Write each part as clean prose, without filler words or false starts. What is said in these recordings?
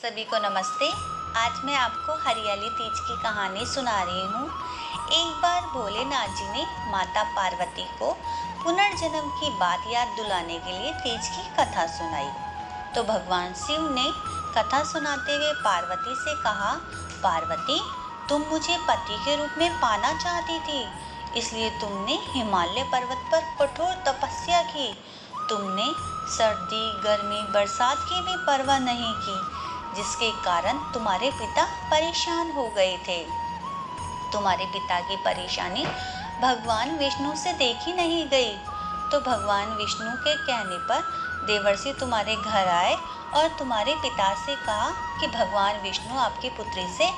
सभी को नमस्ते। आज मैं आपको हरियाली तीज की कहानी सुना रही हूँ। एक बार भोलेनाथ जी ने माता पार्वती को पुनर्जन्म की बात याद दिलाने के लिए तीज की कथा सुनाई। तो भगवान शिव ने कथा सुनाते हुए पार्वती से कहा, पार्वती, तुम मुझे पति के रूप में पाना चाहती थी, इसलिए तुमने हिमालय पर्वत पर कठोर तपस्या की। तुमने सर्दी, गर्मी, बरसात की भी परवाह नहीं की, जिसके कारण तुम्हारे पिता परेशान हो गए थे। तुम्हारे पिता की परेशानी भगवान विष्णु से देखी नहीं गई, तो भगवान विष्णु के कहने पर देवर्षि तुम्हारे घर आए और तुम्हारे पिता से कहा कि भगवान विष्णु आपकी पुत्री से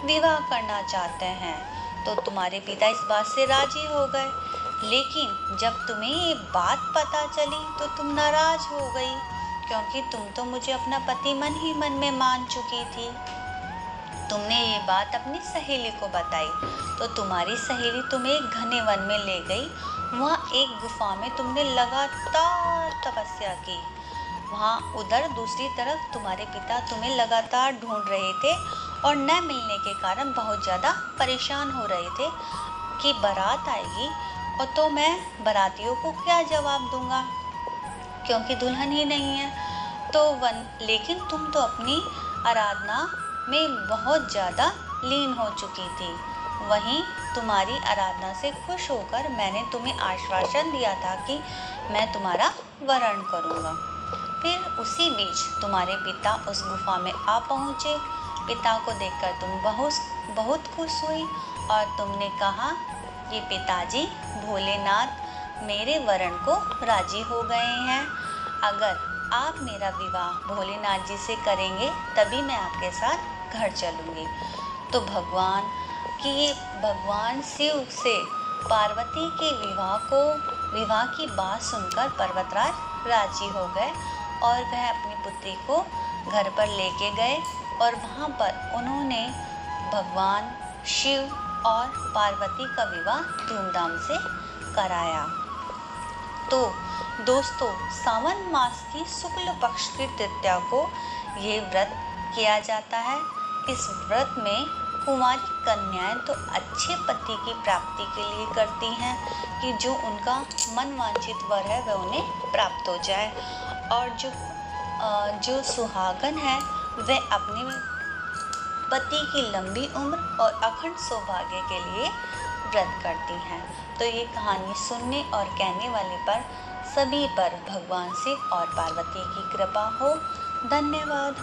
विवाह करना चाहते हैं। तो तुम्हारे पिता इस बात से राजी हो गए, लेकिन जब तुम्हें ये बात पता चली तो तुम नाराज हो गई, क्योंकि तुम तो मुझे अपना पति मन ही मन में मान चुकी थी। तुमने ये बात अपनी सहेली को बताई, तो तुम्हारी सहेली तुम्हें एक घने वन में ले गई। वहाँ एक गुफा में तुमने लगातार तपस्या की। वहाँ उधर दूसरी तरफ तुम्हारे पिता तुम्हें लगातार ढूंढ रहे थे और न मिलने के कारण बहुत ज़्यादा परेशान हो रहे थे कि बारात आएगी और तो मैं बारातियों को क्या जवाब दूंगा, क्योंकि दुल्हन ही नहीं है। लेकिन तुम तो अपनी आराधना में बहुत ज़्यादा लीन हो चुकी थी। वहीं तुम्हारी आराधना से खुश होकर मैंने तुम्हें आश्वासन दिया था कि मैं तुम्हारा वरण करूँगा। फिर उसी बीच तुम्हारे पिता उस गुफा में आ पहुँचे। पिता को देखकर तुम बहुत खुश हुई और तुमने कहा कि पिताजी, भोलेनाथ मेरे वरण को राजी हो गए हैं। अगर आप मेरा विवाह भोलेनाथ जी से करेंगे तभी मैं आपके साथ घर चलूँगी। तो भगवान शिव से पार्वती के विवाह की बात सुनकर पर्वतराज राजी हो गए और वह अपनी पुत्री को घर पर लेके गए और वहाँ पर उन्होंने भगवान शिव और पार्वती का विवाह धूमधाम से कराया। तो दोस्तों, सावन मास की शुक्ल पक्ष की तृतीया को ये व्रत किया जाता है। इस व्रत में कुंवारी कन्याएं तो अच्छे पति की प्राप्ति के लिए करती हैं कि जो उनका मन वांछित वर है वह उन्हें प्राप्त हो जाए, और जो सुहागन है वह अपने पति की लंबी उम्र और अखंड सौभाग्य के लिए व्रत करती हैं। तो ये कहानी सुनने और कहने वाले पर सभी पर भगवान शिव और पार्वती की कृपा हो। धन्यवाद।